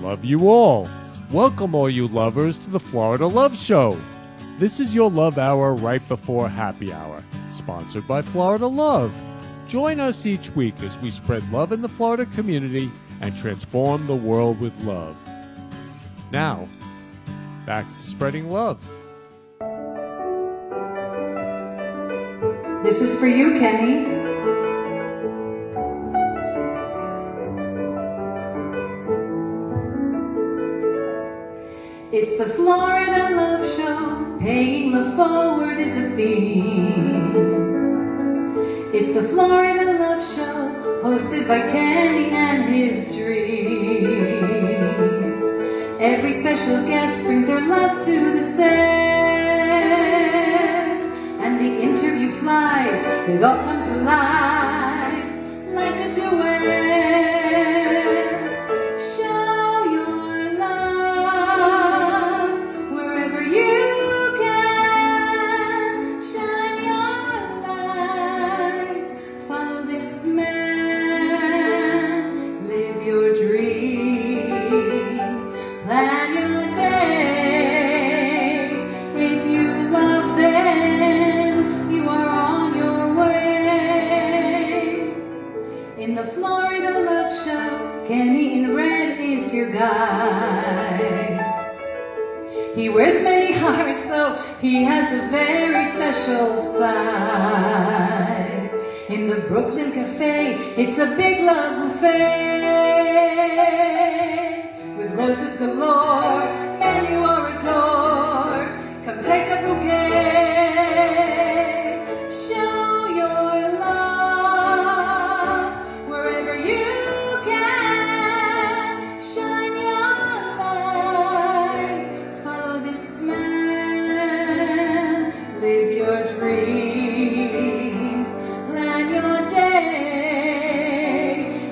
Love you all. Welcome all you lovers to the Florida Love Show. This is your love hour right before happy hour, sponsored by Florida Love. Join us each week as we spread love in the Florida community and transform the world with love. Now, back to spreading love. This is for you, Kenny. It's the Florida Love Show, paying love forward is the theme. It's the Florida Love Show, hosted by Kenny and his dream. Every special guest brings their love to the set, and the interview flies, it all comes alive like a duet. He wears many hearts, so he has a very special side. In the Brooklyn Cafe, it's a big love buffet. With roses galore, and you are adored. Come take a bouquet. Show your love wherever you can. Shine your light. Follow this man. Live your dreams. Plan your day.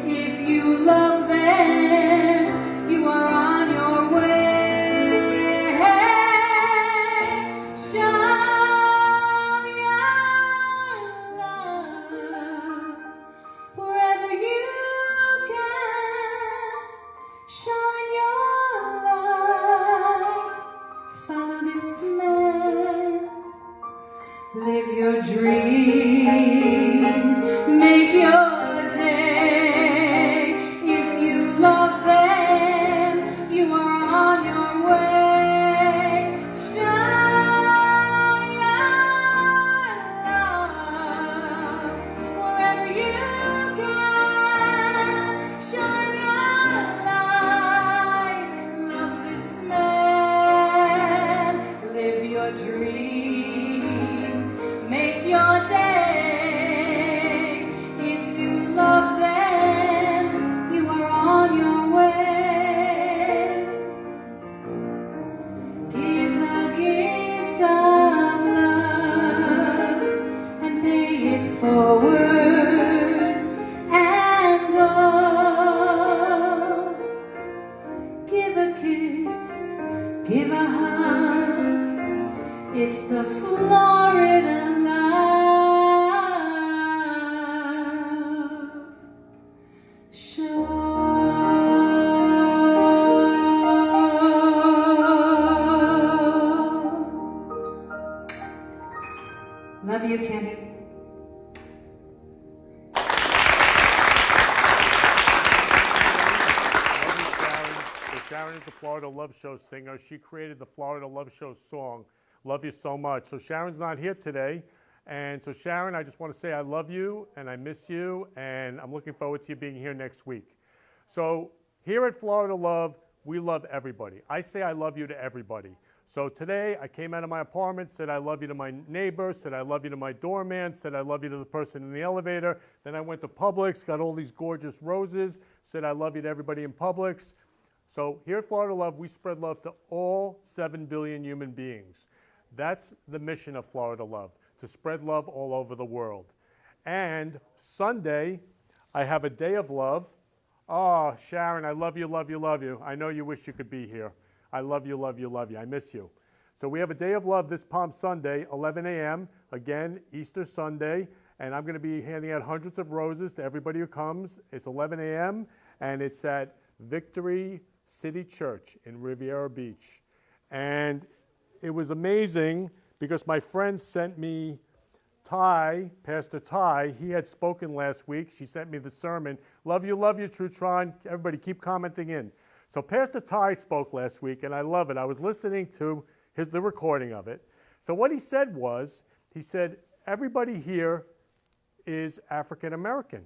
If you love them, you are on your way. Show your love wherever you can. Shine your light. Follow this man. Live your dreams. Make your day. If you love them, you are on your way. Shine your love wherever you can. Shine your light. Love this man. Live your dreams. Make your day. If you love them, you are on your way. Give the gift of love and pay it forward and go. Give a kiss, give a hug. It's the Florida Love Show. Love you, Kenny. Sharon is the Florida Love Show singer. She created the Florida Love Show song, Love You So Much. So Sharon's not here today. And so Sharon, I just want to say I love you and I miss you and I'm looking forward to you being here next week. So here at Florida Love, we love everybody. I say I love you to everybody. So today I came out of my apartment, said I love you to my neighbor, said I love you to my doorman, said I love you to the person in the elevator. Then I went to Publix, got all these gorgeous roses, said I love you to everybody in Publix. So here at Florida Love, we spread love to all 7 billion human beings. That's the mission of Florida Love, to spread love all over the world. And Sunday, I have a day of love. Oh, Sharon, I love you, love you, love you. I know you wish you could be here. I love you, love you, love you. I miss you. So we have a day of love this Palm Sunday, 11 a.m., again, Easter Sunday, and I'm going to be handing out hundreds of roses to everybody who comes. It's 11 a.m., and it's at Victory City Church in Riviera Beach. And it was amazing because my friend sent me Ty, Pastor Ty. He had spoken last week. She sent me the sermon. Love you, Trutron. Everybody keep commenting in. So Pastor Ty spoke last week, and I love it. I was listening to the recording of it. So what he said was, he said, everybody here is African American.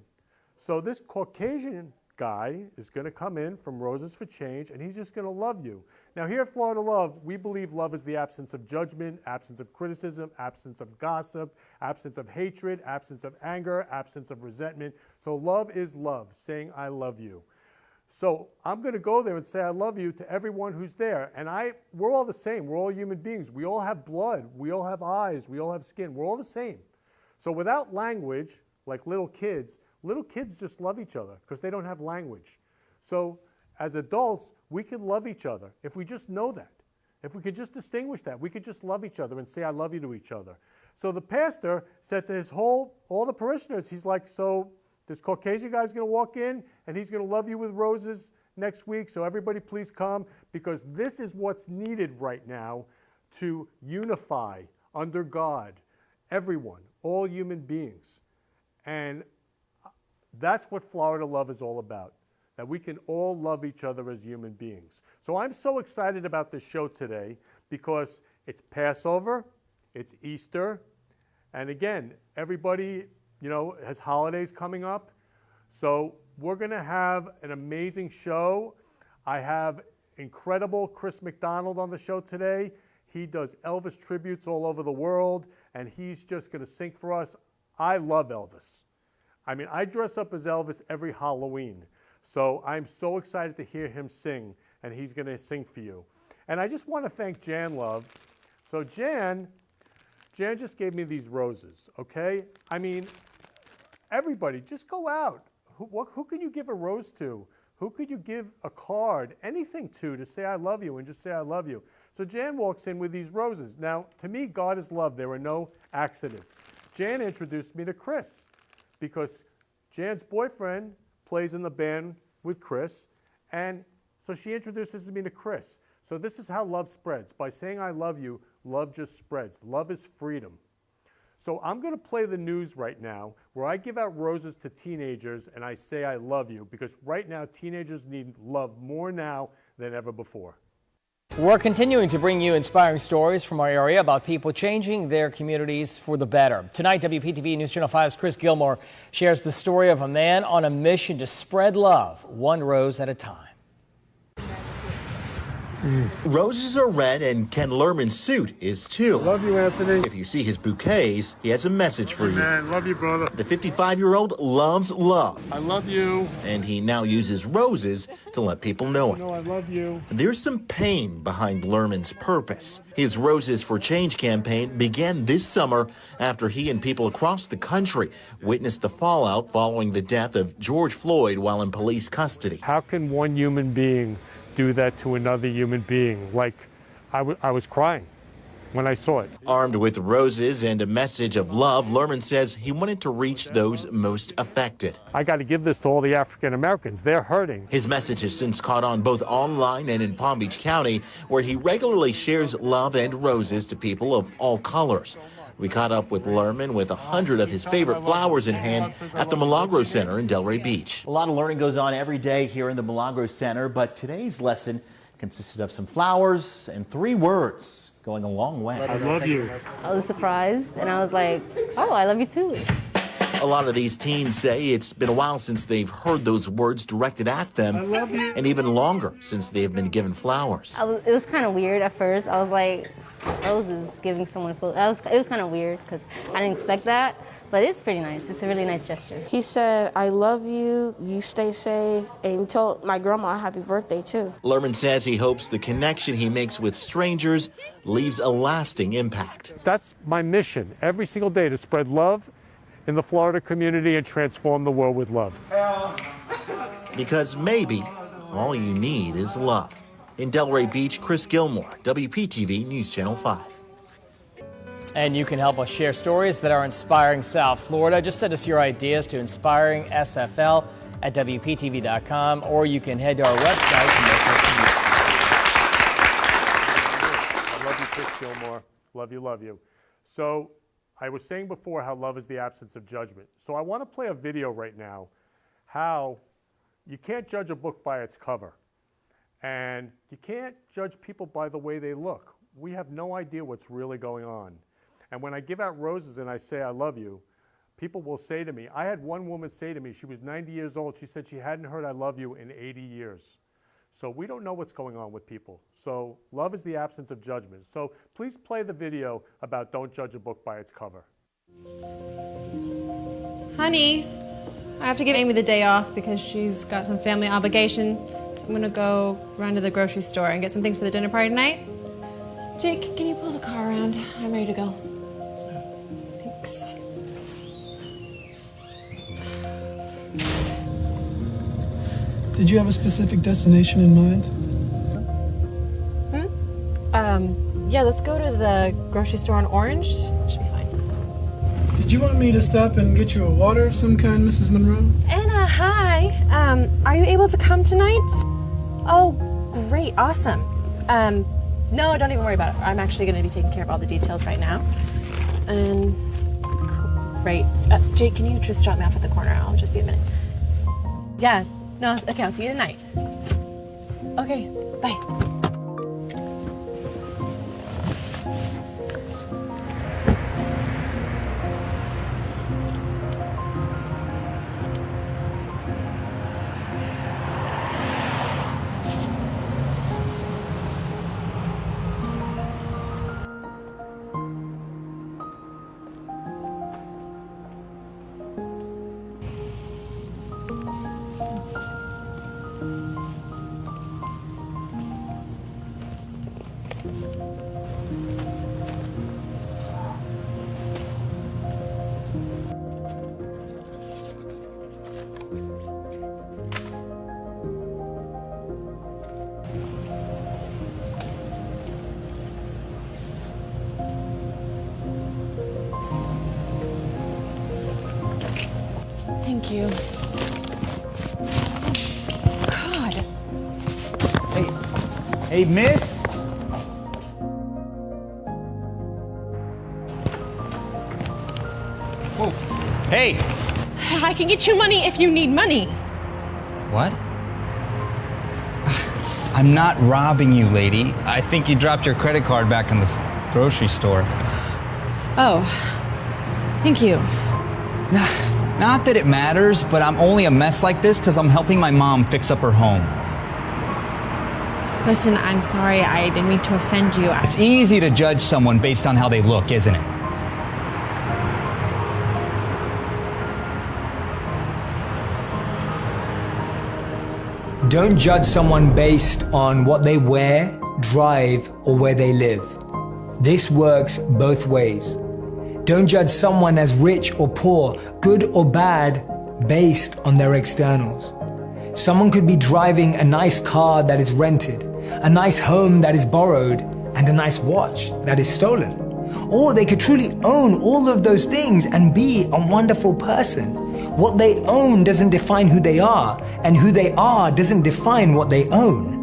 So this Caucasian guy is going to come in from Roses for Change, and he's just going to love you. Now here at Florida Love, we believe love is the absence of judgment, absence of criticism, absence of gossip, absence of hatred, absence of anger, absence of resentment. So love is love, saying I love you. So I'm going to go there and say I love you to everyone who's there. And we're all the same. We're all human beings. We all have blood. We all have eyes. We all have skin. We're all the same. So without language, like little kids just love each other because they don't have language. So as adults, we can love each other if we just know that. If we could just distinguish that, we could just love each other and say I love you to each other. So the pastor said to all the parishioners, he's like, so this Caucasian guy's going to walk in and he's going to love you with roses next week. So everybody please come, because this is what's needed right now to unify under God, everyone, all human beings. And that's what Florida Love is all about, that we can all love each other as human beings. So I'm so excited about this show today because it's Passover, it's Easter, and again, everybody, has holidays coming up. So we're going to have an amazing show. I have incredible Chris MacDonald on the show today. He does Elvis tributes all over the world, and he's just going to sing for us. I love Elvis. I mean, I dress up as Elvis every Halloween. So I'm so excited to hear him sing, and he's going to sing for you. And I just want to thank Jan Love. So Jan just gave me these roses, okay? I mean, everybody, just go out. Who can you give a rose to? Who could you give a card, anything to say I love you and just say I love you? So Jan walks in with these roses. Now, to me, God is love. There are no accidents. Jan introduced me to Chris because Jan's boyfriend plays in the band with Chris, and so she introduces me to Chris. So this is how love spreads. By saying I love you, love just spreads. Love is freedom. So I'm going to play the news right now where I give out roses to teenagers and I say I love you, because right now teenagers need love more now than ever before. We're continuing to bring you inspiring stories from our area about people changing their communities for the better. Tonight, WPTV News Channel 5's Chris Gilmore shares the story of a man on a mission to spread love, one rose at a time. Roses are red and Ken Lerman's suit is too. Love you, Anthony. If you see his bouquets, he has a message for you. Man, love you, brother. The 55-year-old loves love. I love you. And he now uses roses to let people know it. I love you. There's some pain behind Lerman's purpose. His Roses for Change campaign began this summer after he and people across the country witnessed the fallout following the death of George Floyd while in police custody. How can one human being do that to another human being? Like, I was crying when I saw it. Armed with roses and a message of love, Lerman says he wanted to reach those most affected. I got to give this to all the African Americans. They're hurting. His message has since caught on both online and in Palm Beach County, where he regularly shares love and roses to people of all colors. We caught up with Lerman with 100 of his favorite flowers in hand at the Milagro Center in Delray Beach. A lot of learning goes on every day here in the Milagro Center, but today's lesson consisted of some flowers and 3 words going a long way. I love you. I was surprised, and I was like, oh, I love you too. A lot of these teens say it's been a while since they've heard those words directed at them, I love you. and even longer since they have been given flowers. It was kind of weird at first. I was like, roses, giving someone flowers. It was kind of weird because I didn't expect that, but it's pretty nice. It's a really nice gesture. He said, I love you, you stay safe, and he told my grandma happy birthday too. Lerman says he hopes the connection he makes with strangers leaves a lasting impact. That's my mission every single day, to spread love in the Florida community and transform the world with love. Because maybe all you need is love. In Delray Beach, Chris Gilmore, WPTV News Channel 5. And you can help us share stories that are inspiring South Florida. Just send us your ideas to inspiring SFL at WPTV.com, or you can head to our website to make us I love you, Chris Gilmore. Love you, love you. So I was saying before how love is the absence of judgment. So I want to play a video right now how you can't judge a book by its cover. And you can't judge people by the way they look. We have no idea what's really going on. And when I give out roses and I say I love you, people will say to me, I had one woman say to me, she was 90 years old, she said she hadn't heard I love you in 80 years. So we don't know what's going on with people. So love is the absence of judgment. So please play the video about don't judge a book by its cover. Honey, I have to give Amy the day off because she's got some family obligation. So I'm gonna go run to the grocery store and get some things for the dinner party tonight. Jake, can you pull the car around? I'm ready to go. Thanks. Did you have a specific destination in mind? Yeah, let's go to the grocery store on Orange. Should be fine. Did you want me to stop and get you a water of some kind, Mrs. Monroe? Anna, hi. Are you able to come tonight? Oh, great, awesome. No, don't even worry about it. I'm actually going to be taking care of all the details right now. And great. Jake, can you just drop me off at the corner? I'll just be a minute. Yeah. No, okay, I'll see you tonight. Okay, bye. Thank you. God. Hey, miss? Whoa. Hey! I can get you money if you need money. What? I'm not robbing you, lady. I think you dropped your credit card back in the grocery store. Oh, thank you. Not that it matters, but I'm only a mess like this because I'm helping my mom fix up her home. Listen, I'm sorry. I didn't mean to offend you. It's easy to judge someone based on how they look, isn't it? Don't judge someone based on what they wear, drive, or where they live. This works both ways. Don't judge someone as rich or poor, good or bad, based on their externals. Someone could be driving a nice car that is rented, a nice home that is borrowed, and a nice watch that is stolen. Or they could truly own all of those things and be a wonderful person. What they own doesn't define who they are, and who they are doesn't define what they own.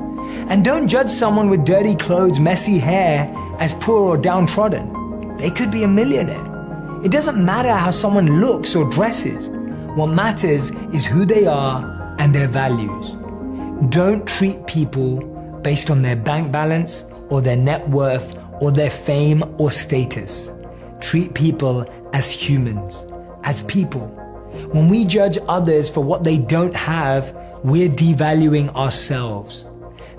And don't judge someone with dirty clothes, messy hair as poor or downtrodden. They could be a millionaire. It doesn't matter how someone looks or dresses. What matters is who they are and their values. Don't treat people based on their bank balance or their net worth or their fame or status. Treat people as humans, as people. When we judge others for what they don't have, we're devaluing ourselves.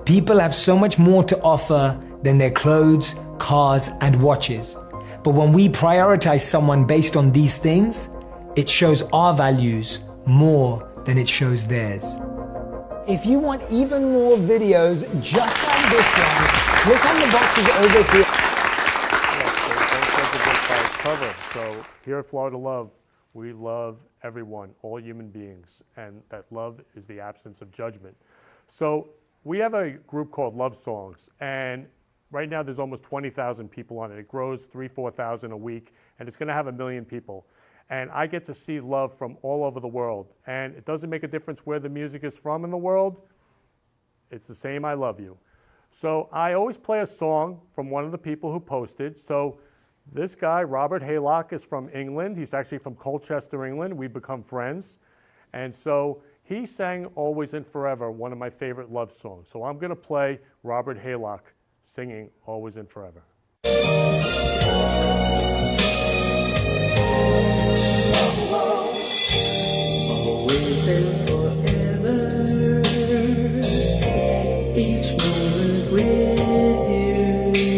People have so much more to offer than their clothes, cars, and watches. But when we prioritize someone based on these things, it shows our values more than it shows theirs. If you want even more videos just like this one, click on the boxes over here. Cover. So here at Florida Love, we love everyone, all human beings, and that love is the absence of judgment. So we have a group called Love Songs, and right now there's almost 20,000 people on it. It grows 3,000 to 4,000 a week, and it's going to have 1 million people. and I get to see love from all over the world. And it doesn't make a difference where the music is from in the world. It's the same I love you. So I always play a song from one of the people who posted. So this guy, Robert Haylock, is from England. He's actually from Colchester, England. We've become friends. And so he sang Always and Forever, one of my favorite love songs. So I'm going to play Robert Haylock singing Always and Forever. Always and forever, each moment with you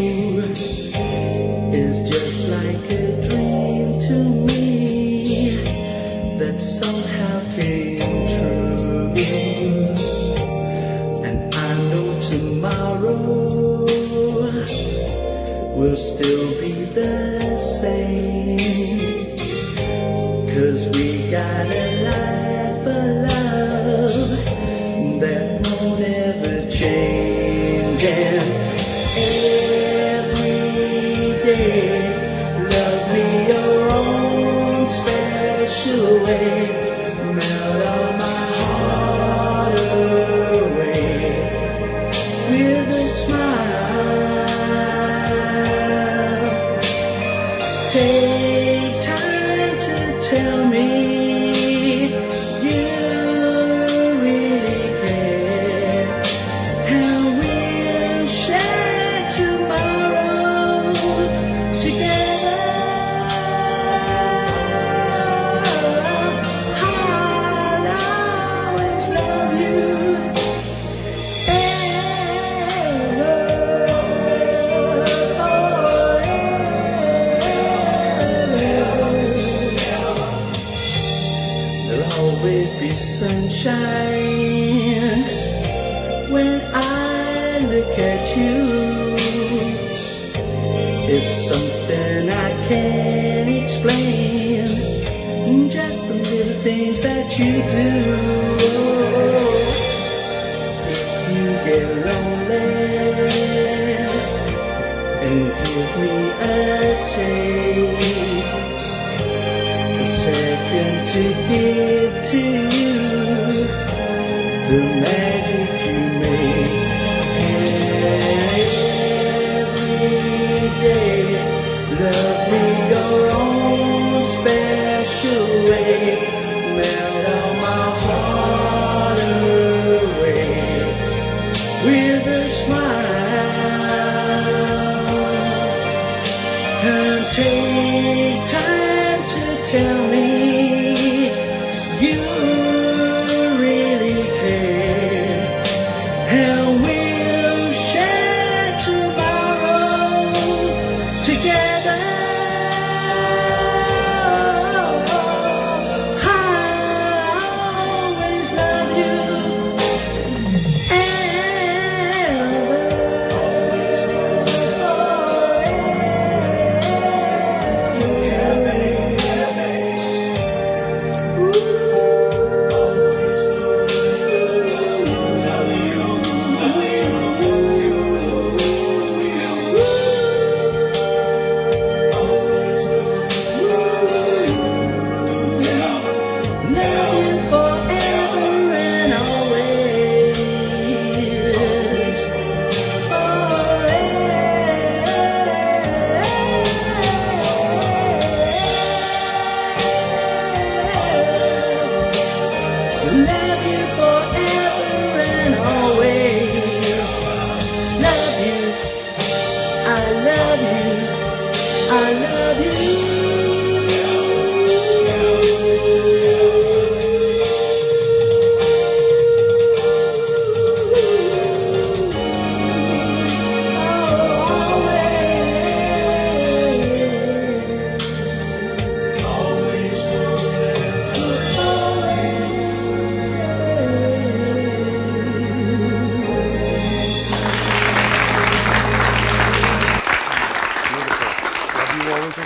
is just like a dream to me that somehow came true. And I know tomorrow will still be the same, 'cause we got a life of love that won't ever change. And every day, love me your own special way, melt all my heart away with a smile. Take time to tell me you really care, and we'll share tomorrow together. I'll always love you always be sunshine when I look at you. It's something I can't explain, just some little things that you do. If you get lonely and give me a taste, a second to give to you the magic you make. Every day, love me your own special way, melt all my heart away with a smile, and take time to tell me you really care, and we'll share tomorrow together. I'll always love you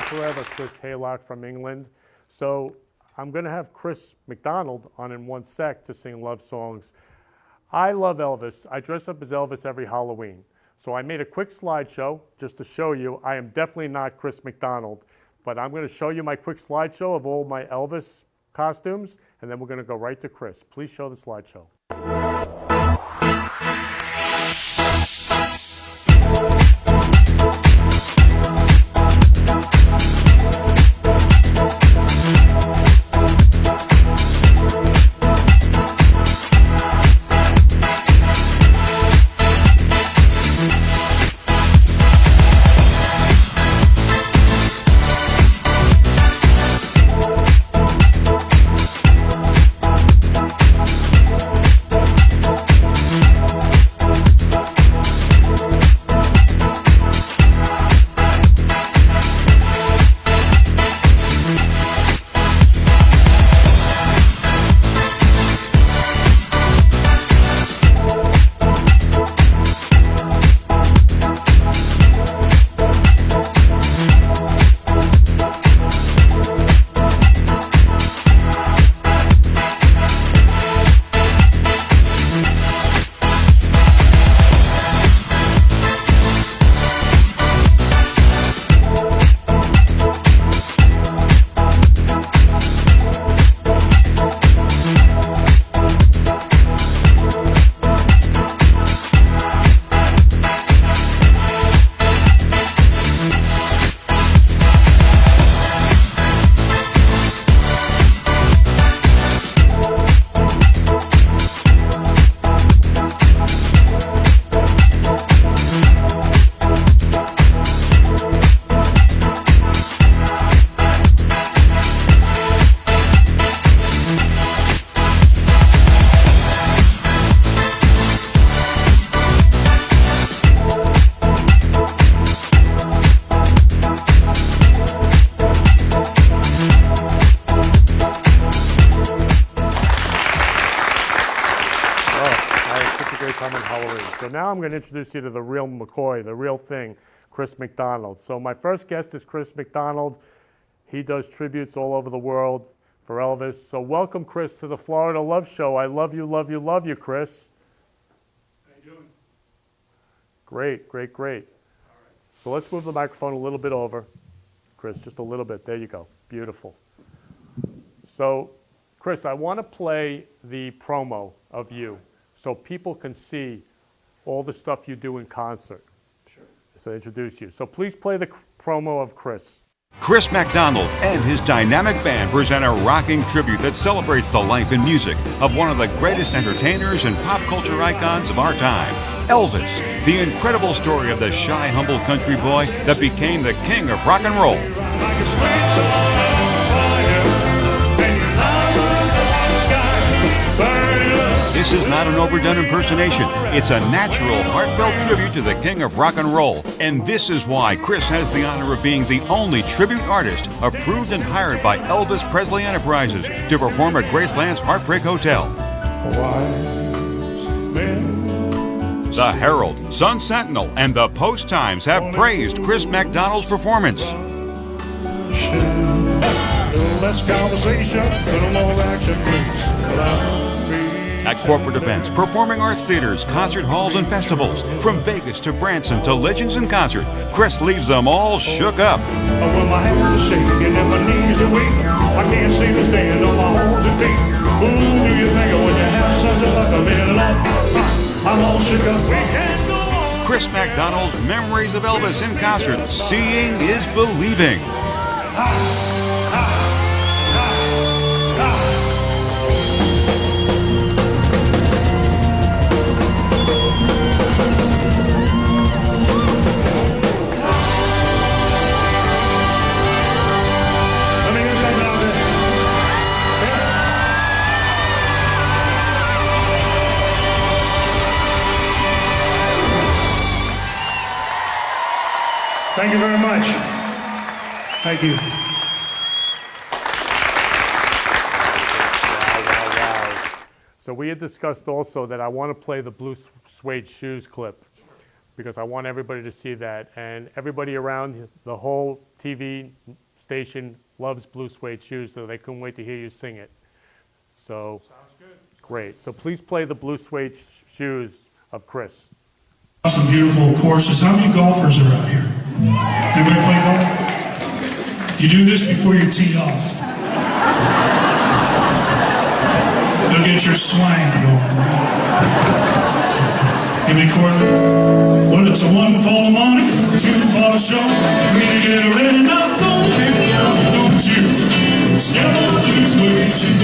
Forever, Chris Haylock from England. So I'm going to have Chris MacDonald on in one sec to sing love songs. I love Elvis. I dress up as Elvis every Halloween. So I made a quick slideshow just to show you I am definitely not Chris MacDonald, but I'm going to show you my quick slideshow of all my Elvis costumes, and then we're going to go right to Chris. Please show the slideshow. So now I'm going to introduce you to the real McCoy, the real thing, Chris MacDonald. So my first guest is Chris MacDonald. He does tributes all over the world for Elvis. So welcome, Chris, to the Florida Love Show. I love you, love you, love you, Chris. How you doing? Great, great, great. All right. So let's move the microphone a little bit over, Chris, just a little bit. There you go. Beautiful. So, Chris, I want to play the promo of you so people can see all the stuff you do in concert. Sure. So introduce you. So please play the promo of Chris. Chris MacDonald and his dynamic band present a rocking tribute that celebrates the life and music of one of the greatest entertainers and pop culture icons of our time, Elvis, the incredible story of the shy, humble country boy that became the king of rock and roll. This is not an overdone impersonation. It's a natural, heartfelt tribute to the king of rock and roll. And this is why Chris has the honor of being the only tribute artist approved and hired by Elvis Presley Enterprises to perform at Graceland's Heartbreak Hotel. The Herald, Sun Sentinel, and the Post Times have praised Chris MacDonald's performance. Less conversation, little more action, please. At corporate events, performing arts theaters, concert halls, and festivals, from Vegas to Branson to Legends in Concert, Chris leaves them all shook up. When my hands are shaking and my knees are weak, I can't seem to stand on my arms and feet. Who do you think when you have something like a little love? I'm all shook up, we can't go on. Chris MacDonald's Memories of Elvis in Concert. Seeing is believing. Thank you very much. Thank you. Wow. So we had discussed also that I want to play the blue suede shoes clip because I want everybody to see that. And everybody around the whole TV station loves blue suede shoes, so they couldn't wait to hear you sing it. So, sounds good. Great. So please play the blue suede shoes of Chris. Some beautiful courses. How many golfers are out here? Anybody play golf? You do this before you tee off. You'll get your swang going. Give me a quarter. Well, it's a 1 for the morning, 2 for the show. 3 to get ready now. Don't you step on these with you.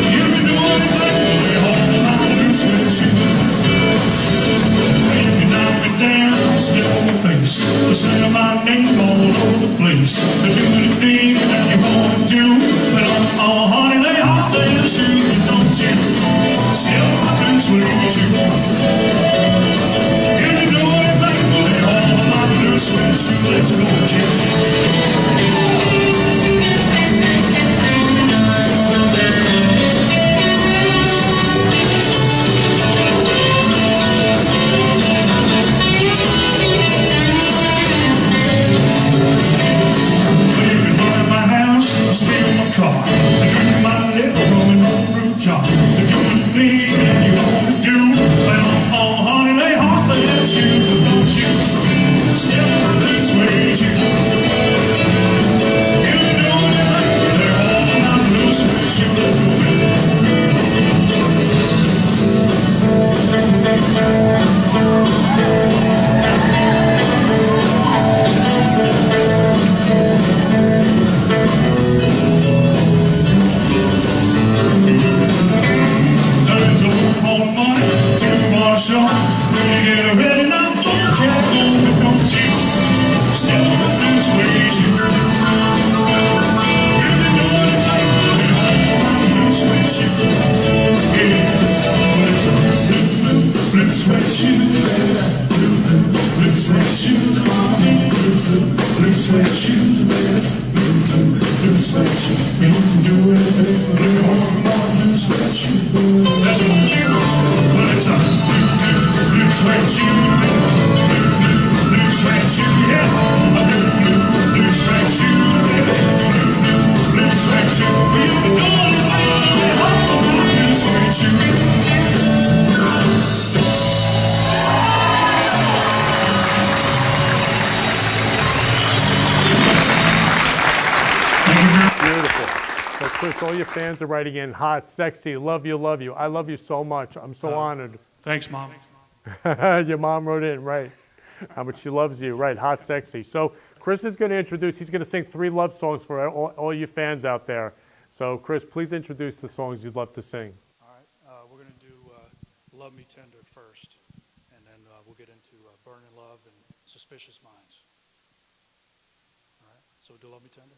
You can do anything, lay hold of my loose with you. You can knock it down, step on my face. Listen to my name all over the place. To do anything that you want to do. But oh, honey, lay off their shoes. Don't you step on loose with you. You can do anything, lay hold of my loose with you. Let's go, steal my car, I drink my liquor from an old fruit jar. To do anything that you want to do, well, oh, honey, lay off their shoes, but don't you step on this way, you. You know that they're all my blues with you. Let's go show. When you get ready now, don't you step on these ways, you. You can do anything, I'm loose with you. Yeah, let's go. Blue sweat shoes, blue sweat shoes, blue sweat shoes, blue sweat shoes. You can do anything, blue sweat shoes. That's what you do. Let's go. Blue sweat shoes, blue sweat shoes, yeah. Blue sweat shoes, blue sweat shoes. You can do anything, blue sweat shoes. Beautiful. So Chris, all your fans are writing in, hot, sexy, love you, love you. I love you so much. I'm so honored. Thanks, Mom. Your mom wrote in, right. How much she loves you, right, hot, sexy. So Chris is going to introduce, he's going to sing 3 love songs for all you fans out there. So Chris, please introduce the songs you'd love to sing. All right, we're going to do Love Me Tender first, and then we'll get into Burning Love and Suspicious Minds. All right, so do Love Me Tender.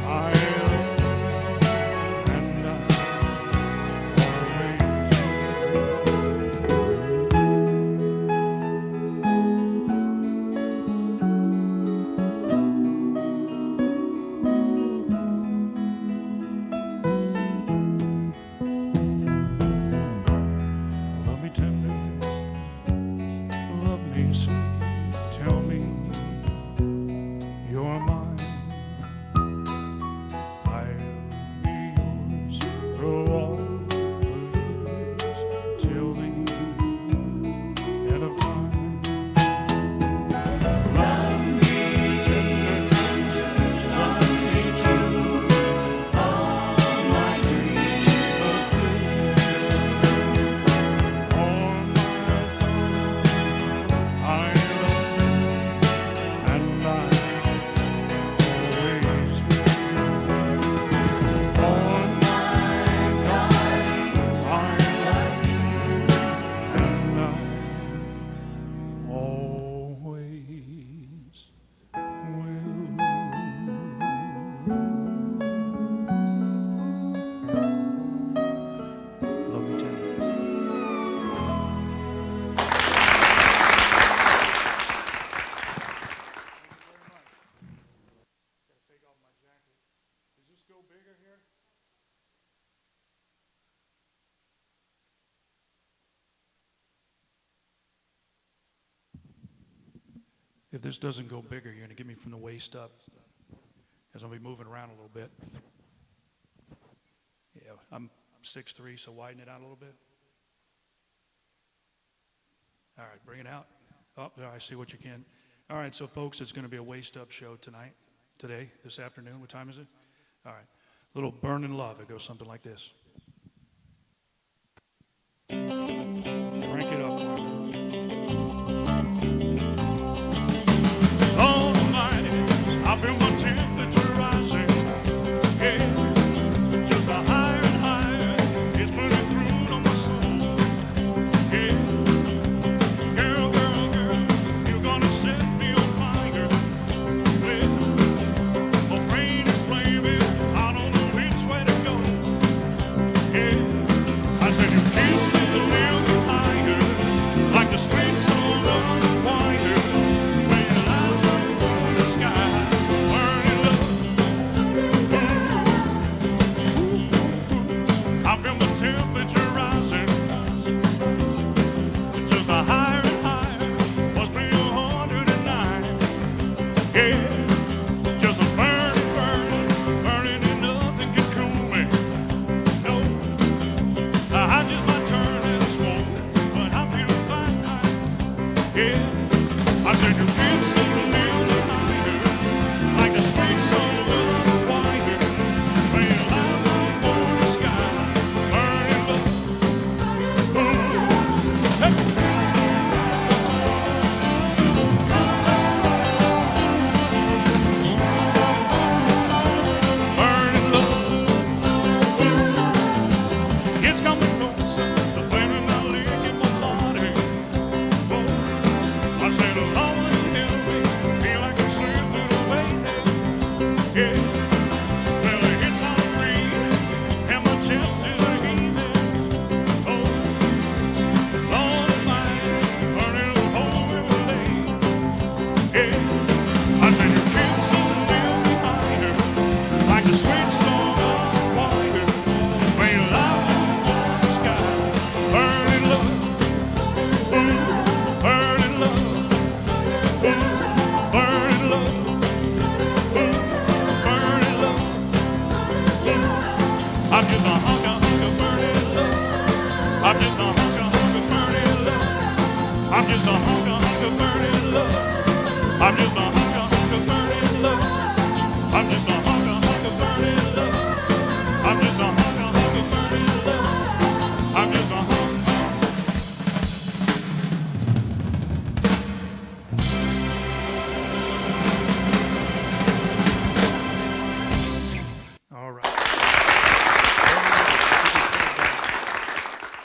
I go bigger here? If this doesn't go bigger, you're going to get me from the waist up, because I'll be moving around a little bit. Yeah, I'm 6'3", so widen it out a little bit. All right, bring it out. Oh, there, I see what you can. All right, so folks, it's going to be a waist-up show today, this afternoon. What time is it? All right, little Burning Love. It goes something like this. Crank it up for me. Almighty, I feel my temperature rising. Yeah, just a higher and higher. It's burning through on my soul. Yeah, girl, girl, girl, you're gonna set me on fire. Yeah, my brain is flaming. I don't know which way to go. Yeah, I said you kiss me a little higher, like the sweet soul of the wire. Temperature rising, just a higher and higher, must be 109. Yeah, just a burning, burning, burning, and nothing can cool me. No, I just might turn and smoke, but I feel fine. Yeah, I said you feel so little higher, like the sweet soul of the wire, playing loud on the sky.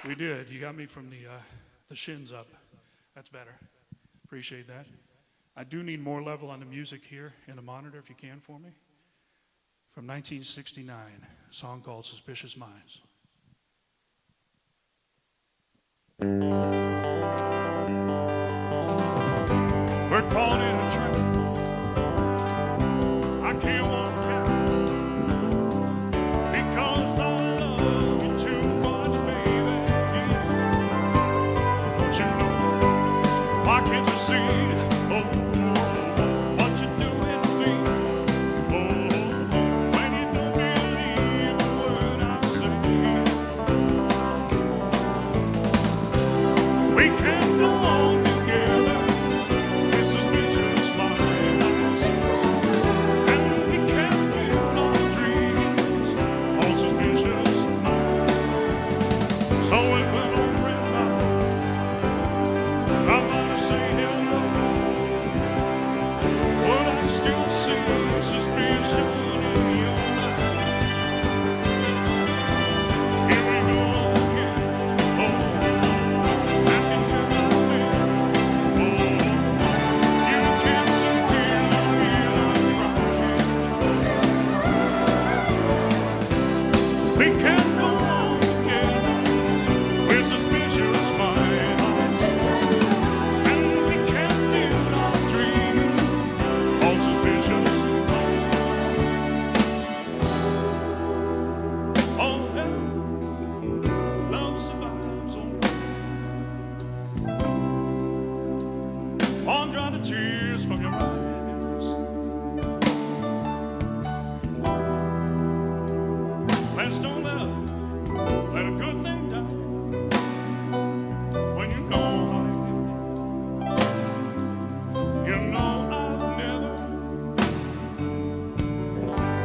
We did. You got me from the shins up. That's better. Appreciate that. I do need more level on the music here in the monitor, if you can, for me. From 1969, a song called Suspicious Minds. We're caught in a trap. I can't walk out because I love you too much, baby. Don't you know? Why can't you see? Oh, what you doing to me? Oh, when you don't believe a word I say.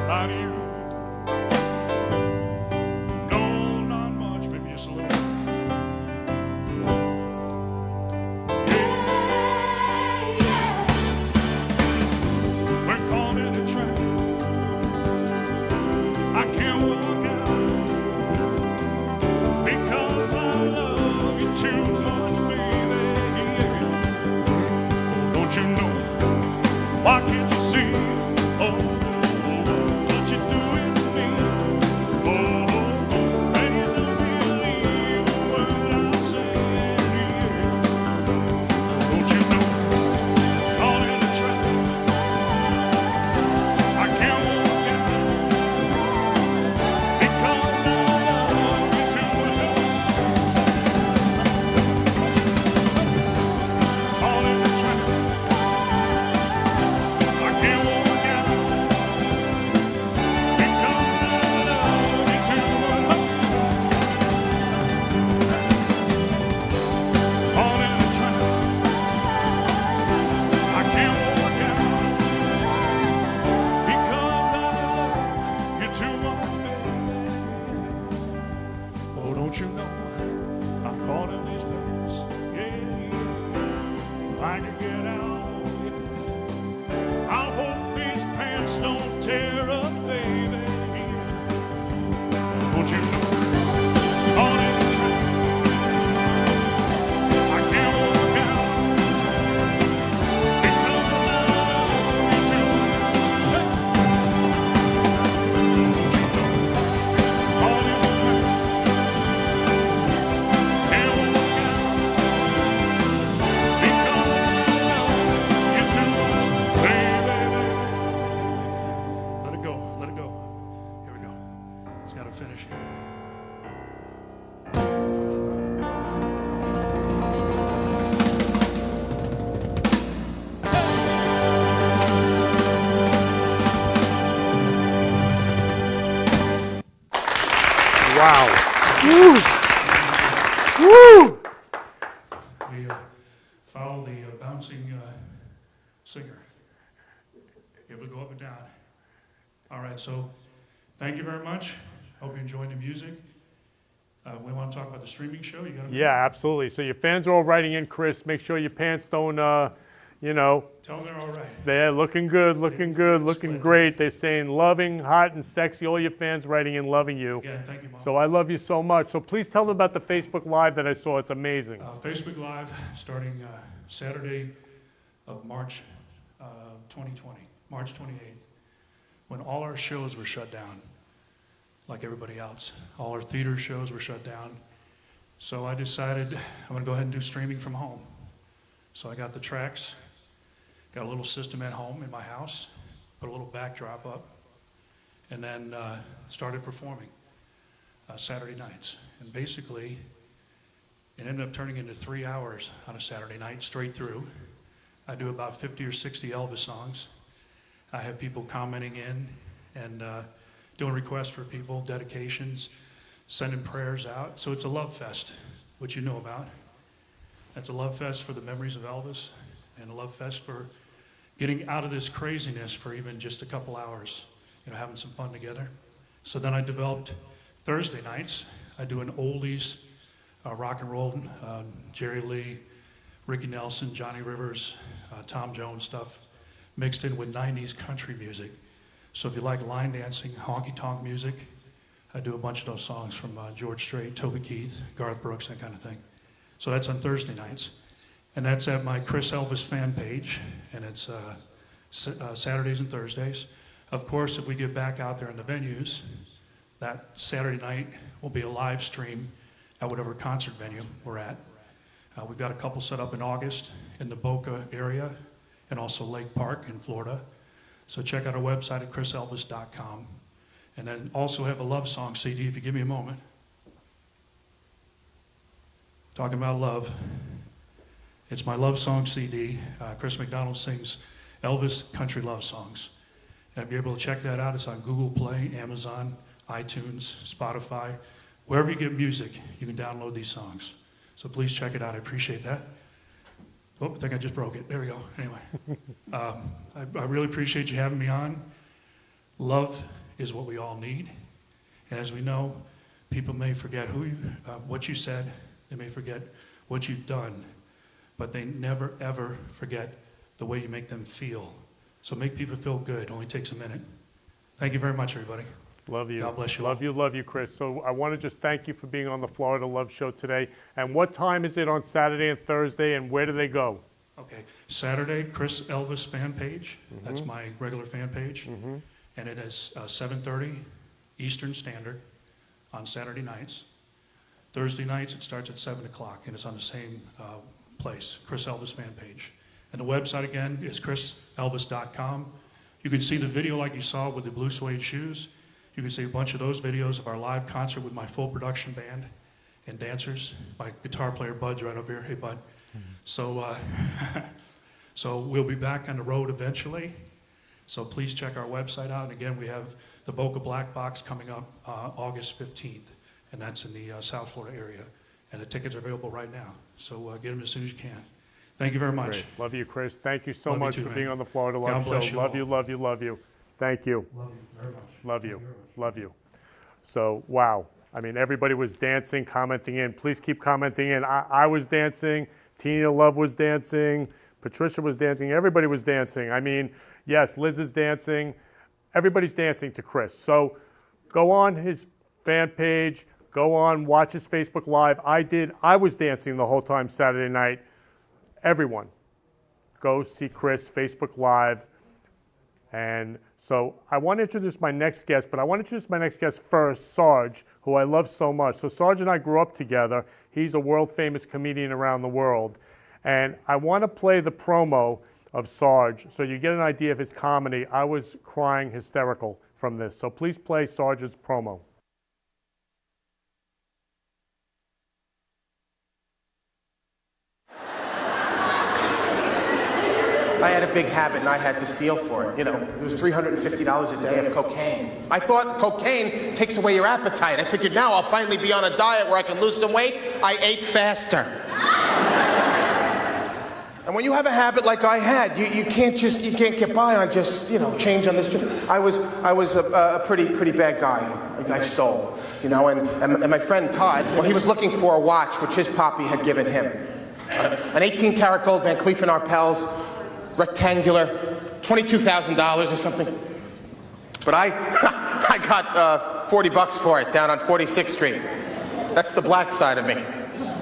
How do you? No, not much, maybe just a little. We're caught in a trap. I can't walk out because I love you too much, baby. Oh, don't you know? Why can't you see? Oh, what you doing to me? Oh, and you don't believe a word I say. Don't you know? Caught in a trap. I can't walk out because I love you too much. Caught in a trap. I can't walk out because I love you too much. Caught in a trap. I can't walk out because I love you too much, baby. Oh, don't you know I'm caught in this mess? Yeah, I can get out. I hope these pants don't tear up, baby. Don't you know? Caught in a trap. I can't walk out because I love you too much. Caught in a trap. Can't walk out because I love you too much, baby. Let it go, let it go. Here we go. It's got to finish here. Wow. Woo. Woo. We follow the bouncing singer. It would go up and down. All right, so thank you very much. Hope you enjoyed the music. We want to talk about the streaming show. You got Yeah, absolutely. So your fans are all writing in, Chris. Make sure your pants don't, you know. Tell them they're all right. They're looking good, looking good, looking great. They're saying loving, hot, and sexy. All your fans writing in, loving you. Yeah, thank you, Mom. So I love you so much. So please tell them about the Facebook Live that I saw. It's amazing. Facebook Live starting Saturday of March 2020, March 28th, when all our shows were shut down, like everybody else. All our theater shows were shut down. So I decided I'm going to go ahead and do streaming from home. So I got the tracks, got a little system at home in my house, put a little backdrop up, and then started performing Saturday nights. And basically, it ended up turning into 3 hours on a Saturday night, straight through. I do about 50 or 60 Elvis songs. I have people commenting in and doing requests for people, dedications, sending prayers out. So it's a love fest, which you know about. It's a love fest for the memories of Elvis and a love fest for getting out of this craziness for even just a couple hours, you know, having some fun together. So then I developed Thursday nights. I do an oldies, rock and roll, Jerry Lee, Ricky Nelson, Johnny Rivers, Tom Jones stuff, mixed in with 90s country music. So if you like line dancing, honky-tonk music, I do a bunch of those songs from George Strait, Toby Keith, Garth Brooks, that kind of thing. So that's on Thursday nights. And that's at my Chris Elvis fan page, and it's Saturdays and Thursdays. Of course, if we get back out there in the venues, that Saturday night will be a live stream at whatever concert venue we're at. We've got a couple set up in August in the Boca area and also Lake Park in Florida. So check out our website at chriselvis.com. And then also have a love song CD if you give me a moment. Talking about love. It's my love song CD. Chris MacDonald sings Elvis country love songs. And if you're able to check that out, it's on Google Play, Amazon, iTunes, Spotify. Wherever you get music, you can download these songs. So please check it out. I appreciate that. Oh, I think I just broke it. There we go. Anyway, I really appreciate you having me on. Love is what we all need. And as we know, people may forget what you said, they may forget what you've done, but they never ever forget the way you make them feel. So make people feel good. It only takes a minute. Thank you very much, everybody. Love you. God bless you Love all. you, love you, Chris. So I want to just thank you for being on the Florida Love Show today. And what time is it on Saturday and Thursday, and where do they go? Okay, Saturday, Chris Elvis fan page. That's my regular fan page. And it is 7:30 Eastern Standard on Saturday nights. Thursday nights, it starts at 7 o'clock, and it's on the same place, Chris Elvis fan page. And the website, again, is chriselvis.com. You can see the video like you saw with the blue suede shoes. You can see a bunch of those videos of our live concert with my full production band and dancers. My guitar player, Bud's right up here. Hey, Bud. So, so we'll be back on the road eventually. So please check our website out. And again, we have the Boca Black Box coming up August 15th, and that's in the South Florida area. And the tickets are available right now. So get them as soon as you can. Thank you very much. Great. Love you, Chris. Thank you so Love you much too, for man. being on the Florida Love God Show. bless you Love all. you, love you, love you. Thank you. Love you very much. Love you. Thank very much. Love you. So, wow. I mean, everybody was dancing, commenting in. Please keep commenting in. I was dancing. Tina Love was dancing. Patricia was dancing. Everybody was dancing. I mean, yes, Liz is dancing. Everybody's dancing to Chris. So go on his fan page. Go on, watch his Facebook Live. I was dancing the whole time Saturday night. Everyone, go see Chris Facebook Live. And so I want to introduce my next guest, but I want to introduce my next guest first, Sarge, who I love so much. So Sarge and I grew up together. He's a world-famous comedian around the world. And I want to play the promo of Sarge so you get an idea of his comedy. I was crying hysterical from this. So please play Sarge's promo. I had a big habit and I had to steal for it. You know, it was $350 a day of cocaine. I thought cocaine takes away your appetite. I figured now I'll finally be on a diet where I can lose some weight. I ate faster. And when you have a habit like I had, you can't get by on just, you know, change on this. I was a pretty bad guy. I stole, you know, and my friend Todd, well, he was looking for a watch which his poppy had given him. An 18-karat gold Van Cleef & Arpels, rectangular, $22,000 or something. But I got 40 bucks for it down on 46th Street. That's the black side of me.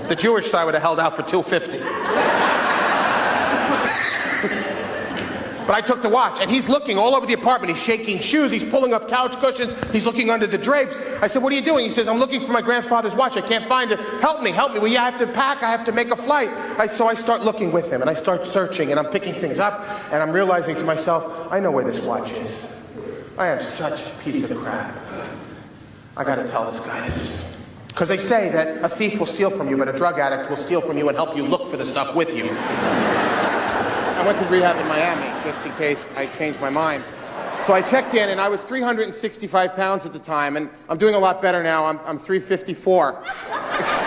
The Jewish side would have held out for $250. But I took the watch, and he's looking all over the apartment. He's shaking shoes. He's pulling up couch cushions. He's looking under the drapes. I said, "What are you doing?" He says, "I'm looking for my grandfather's watch. I can't find it. Help me, help me. Well, yeah, I have to pack. I have to make a flight." So I start looking with him, and I start searching, and I'm picking things up, and I'm realizing to myself, I know where this watch is. I am such a piece of crap. I got to tell this guy this. Because they say that a thief will steal from you, but a drug addict will steal from you and help you look for the stuff with you. I went to rehab in Miami, just in case I changed my mind. So I checked in, and I was 365 pounds at the time, and I'm doing a lot better now. I'm 354.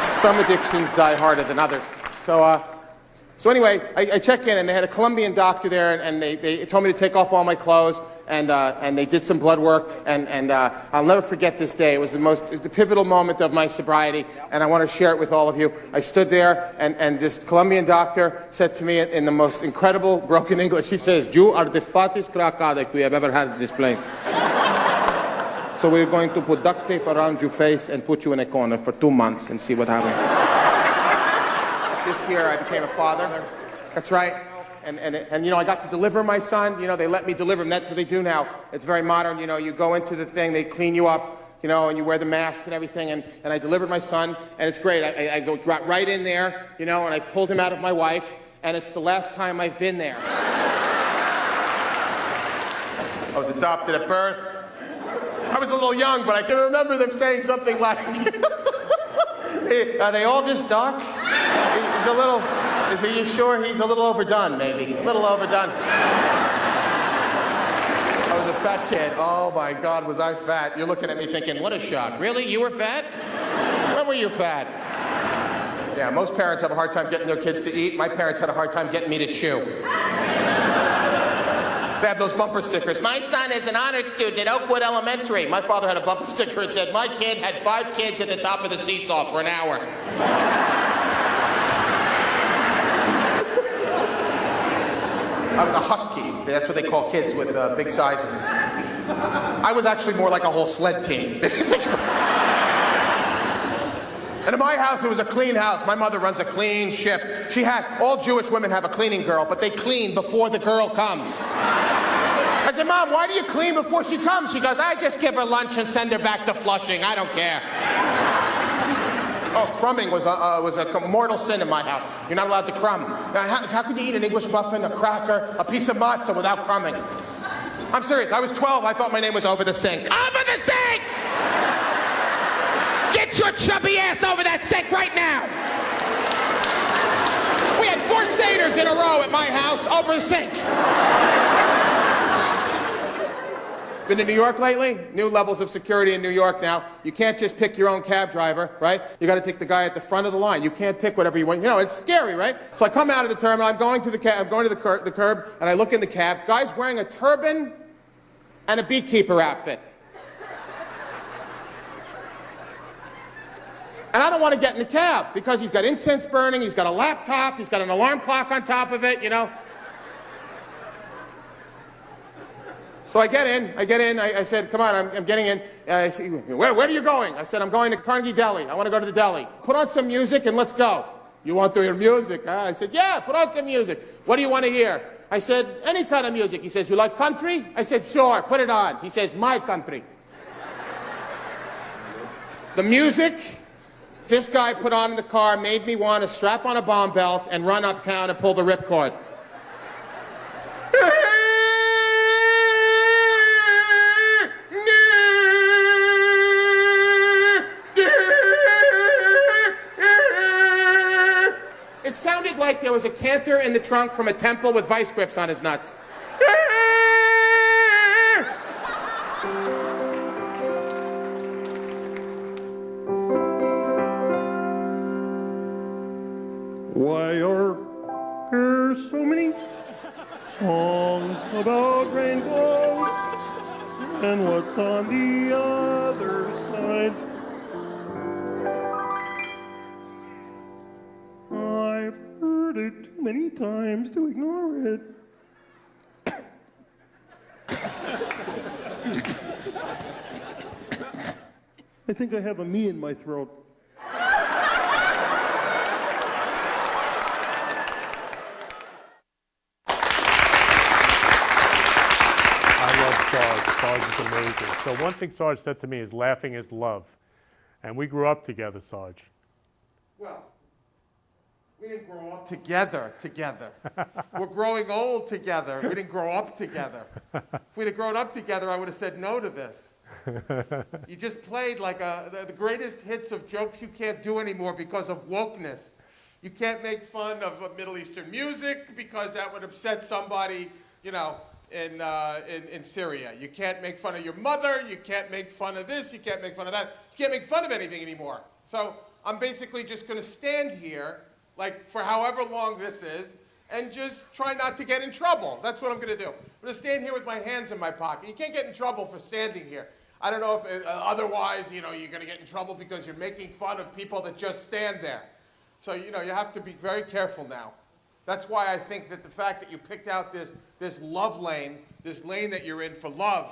Some addictions die harder than others. So anyway, I checked in, and they had a Colombian doctor there, and they told me to take off all my clothes, and they did some blood work, and I'll never forget this day. It was the pivotal moment of my sobriety, and I want to share it with all of you. I stood there, and this Colombian doctor said to me in the most incredible broken English, he says, "You are the fattest crack addict we have ever had in this place. So we're going to put duct tape around your face and put you in a corner for 2 months and see what happens." This year I became a father. That's right. And you know, I got to deliver my son. You know, they let me deliver him. That's what they do now. It's very modern. You know, you go into the thing, they clean you up, you know, and you wear the mask and everything. And I delivered my son, and it's great. I got right in there, you know, and I pulled him out of my wife, and it's the last time I've been there. I was adopted at birth. I was a little young, but I can remember them saying something like, "Are they all this dark?" He's a little, are you sure? He's a little overdone, maybe. A little overdone. I was a fat kid. Oh my God, was I fat? You're looking at me thinking, what a shock. Really? You were fat? When were you fat? Yeah, most parents have a hard time getting their kids to eat. My parents had a hard time getting me to chew. They have those bumper stickers. My son is an honor student at Oakwood Elementary. My father had a bumper sticker that said, my kid had 5 kids at the top of the seesaw for an hour. I was a husky. That's what they call kids with big sizes. I was actually more like a whole sled team. And in my house, it was a clean house. My mother runs a clean ship. All Jewish women have a cleaning girl, but they clean before the girl comes. I said, Mom, why do you clean before she comes? She goes, I just give her lunch and send her back to Flushing. I don't care. Oh, crumbing was a mortal sin in my house. You're not allowed to crumb. Now, how could you eat an English muffin, a cracker, a piece of matzah without crumbing? I'm serious. I was 12. I thought my name was Over the Sink. Over the Sink! Get your chubby ass over that sink right now! We had 4 Seder's in a row at my house over the sink. Been to New York lately? New levels of security in New York now. You can't just pick your own cab driver, right? You got to take the guy at the front of the line. You can't pick whatever you want. You know, it's scary, right? So I come out of the terminal. I'm going to the curb, and I look in the cab. Guy's wearing a turban and a beekeeper outfit. And I don't want to get in the cab because he's got incense burning, he's got a laptop, he's got an alarm clock on top of it, you know. So I get in, I said, come on, I'm getting in. I said, where are you going? I said, I'm going to Carnegie Deli. I want to go to the deli. Put on some music and let's go. You want to hear music? Huh? I said, yeah, put on some music. What do you want to hear? I said, any kind of music. He says, you like country? I said, sure, put it on. He says, my country. The music this guy put on in the car made me want to strap on a bomb belt and run uptown and pull the ripcord. It sounded like there was a cantor in the trunk from a temple with vice grips on his nuts. Why are there so many songs about rainbows? And what's on the other side? I've heard it too many times to ignore it. I think I have a me in my throat. Sarge is amazing. So one thing Sarge said to me is laughing is love. And we grew up together, Sarge. Well, we didn't grow up together. We're growing old together. We didn't grow up together. If we'd have grown up together, I would have said no to this. You just played like the greatest hits of jokes you can't do anymore because of wokeness. You can't make fun of Middle Eastern music because that would upset somebody, you know, in Syria. You can't make fun of your mother. You can't make fun of this. You can't make fun of that. You can't make fun of anything anymore. So I'm basically just going to stand here, like for however long this is, and just try not to get in trouble. That's what I'm going to do. I'm going to stand here with my hands in my pocket. You can't get in trouble for standing here. I don't know if otherwise, you know, you're going to get in trouble because you're making fun of people that just stand there. So, you know, you have to be very careful now. That's why I think that the fact that you picked out this love lane, this lane that you're in for love,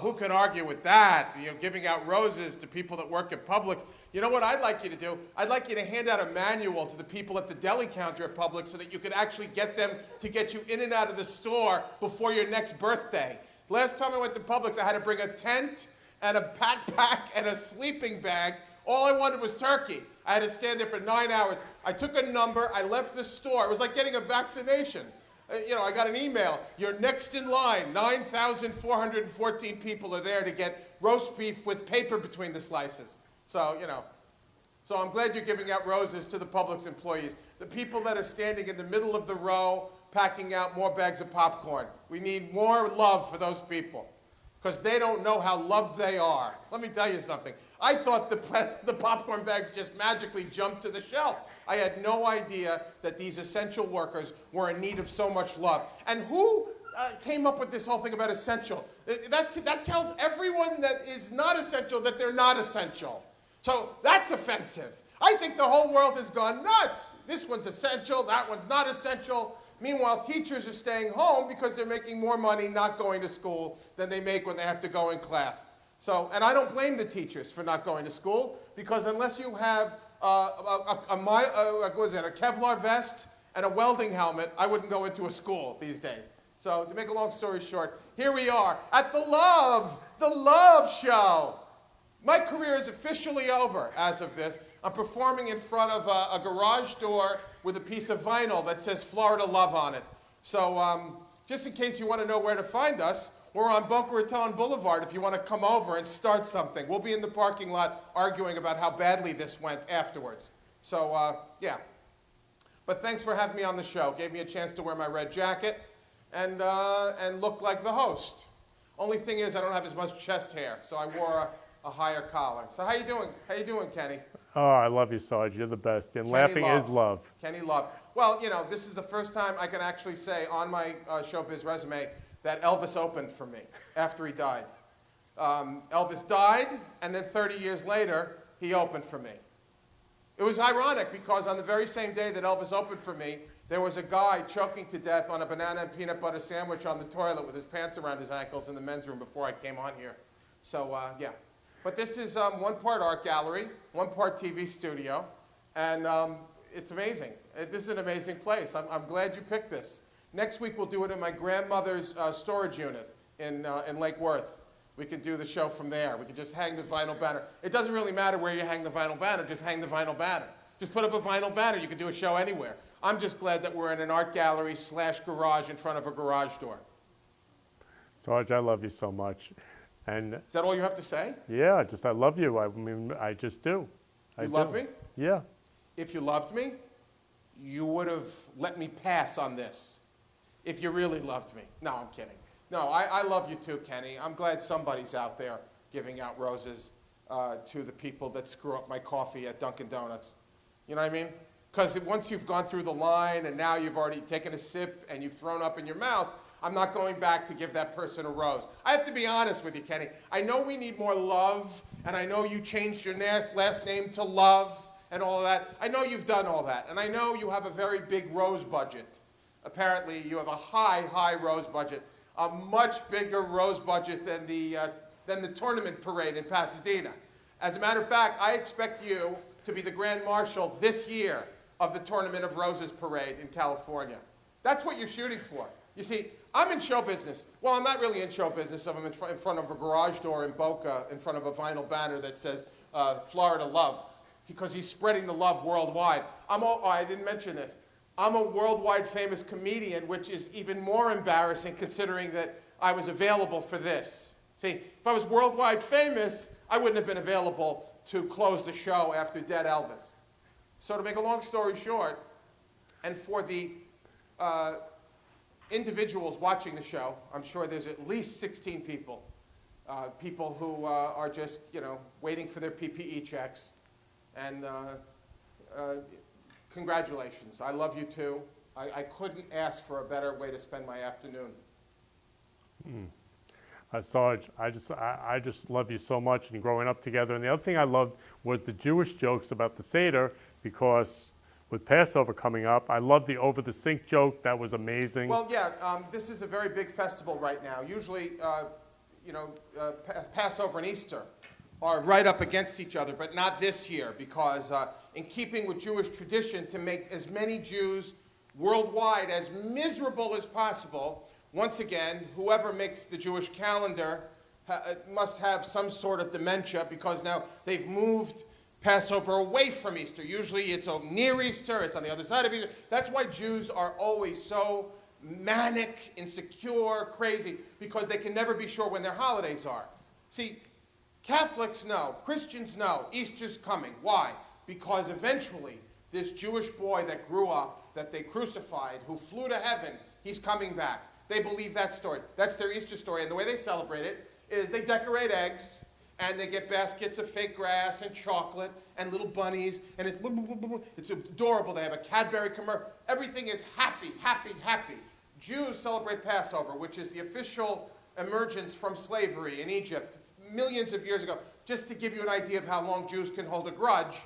who can argue with that? You know, giving out roses to people that work at Publix. You know what I'd like you to do? I'd like you to hand out a manual to the people at the deli counter at Publix so that you could actually get them to get you in and out of the store before your next birthday. Last time I went to Publix, I had to bring a tent and a backpack and a sleeping bag. All I wanted was turkey. I had to stand there for 9 hours. I took a number. I left the store. It was like getting a vaccination. You know, I got an email. You're next in line. 9,414 people are there to get roast beef with paper between the slices. So, you know. So I'm glad you're giving out roses to the Publix employees. The people that are standing in the middle of the row packing out more bags of popcorn. We need more love for those people because they don't know how loved they are. Let me tell you something. I thought the popcorn bags just magically jumped to the shelf. I had no idea that these essential workers were in need of so much love. And who came up with this whole thing about essential. That tells everyone that is not essential that they're not essential. So that's offensive. I think the whole world has gone nuts. This one's essential, that one's not essential. Meanwhile, teachers are staying home because they're making more money not going to school than they make when they have to go in class. So, and I don't blame the teachers for not going to school, because unless you have a Kevlar vest and a welding helmet, I wouldn't go into a school these days. So to make a long story short, here we are at the Love Show. My career is officially over as of this. I'm performing in front of a garage door with a piece of vinyl that says Florida Love on it. So just in case you want to know where to find us, we're on Boca Raton Boulevard if you want to come over and start something. We'll be in the parking lot arguing about how badly this went afterwards. So, yeah. But thanks for having me on the show. Gave me a chance to wear my red jacket and look like the host. Only thing is I don't have as much chest hair, so I wore a higher collar. So how you doing? How you doing, Kenny? Oh, I love you, Sarge. You're the best. And Kenny laughing Love. is love. Kenny Love. Well, you know, this is the first time I can actually say on my showbiz resume that Elvis opened for me after he died. Elvis died, and then 30 years later, he opened for me. It was ironic because on the very same day that Elvis opened for me, there was a guy choking to death on a banana and peanut butter sandwich on the toilet with his pants around his ankles in the men's room before I came on here. So, yeah. But this is one part art gallery, one part TV studio, and it's amazing. This is an amazing place. I'm glad you picked this. Next week, we'll do it in my grandmother's storage unit in Lake Worth. We can do the show from there. We can just hang the vinyl banner. It doesn't really matter where you hang the vinyl banner, just hang the vinyl banner. Just put up a vinyl banner. You can do a show anywhere. I'm just glad that we're in an art gallery / garage in front of a garage door. Sarge, I love you so much. And is that all you have to say? Yeah, I love you. I mean, I just do. You love me? Yeah. If you loved me, you would have let me pass on this. If you really loved me. No, I'm kidding. No, I love you too, Kenny. I'm glad somebody's out there giving out roses to the people that screw up my coffee at Dunkin' Donuts. You know what I mean? Because once you've gone through the line and now you've already taken a sip and you've thrown up in your mouth, I'm not going back to give that person a rose. I have to be honest with you, Kenny. I know we need more love, and I know you changed your last name to Love and all of that. I know you've done all that, and I know you have a very big rose budget. Apparently, you have a high rose budget, a much bigger rose budget than the tournament parade in Pasadena. As a matter of fact, I expect you to be the Grand Marshal this year of the Tournament of Roses parade in California. That's what you're shooting for. You see, I'm in show business. Well, I'm not really in show business. I'm in front of a garage door in Boca, in front of a vinyl banner that says Florida Love, because he's spreading the love worldwide. I didn't mention this. I'm a worldwide famous comedian, which is even more embarrassing considering that I was available for this. See, if I was worldwide famous, I wouldn't have been available to close the show after dead Elvis. So to make a long story short, and for the individuals watching the show, I'm sure there's at least 16 people, people who are just, waiting for their PPE checks. And congratulations. I love you too. I couldn't ask for a better way to spend my afternoon. Sarge, I just love you so much, and growing up together. And the other thing I loved was the Jewish jokes about the Seder, because with Passover coming up, I love the over the sink joke. That was amazing. Well, yeah, this is a very big festival right now. Usually, Passover and Easter are right up against each other, but not this year, because in keeping with Jewish tradition, to make as many Jews worldwide as miserable as possible, once again, whoever makes the Jewish calendar must have some sort of dementia, because now they've moved Passover away from Easter. Usually it's near Easter, it's on the other side of Easter. That's why Jews are always so manic, insecure, crazy, because they can never be sure when their holidays are. See, Catholics know, Christians know, Easter's coming. Why? Because eventually this Jewish boy that grew up, that they crucified, who flew to heaven, he's coming back. They believe that story. That's their Easter story. And the way they celebrate it is they decorate eggs, and they get baskets of fake grass and chocolate and little bunnies, and it's adorable. They have a Cadbury commercial. Everything is happy, happy, happy. Jews celebrate Passover, which is the official emergence from slavery in Egypt millions of years ago. Just to give you an idea of how long Jews can hold a grudge,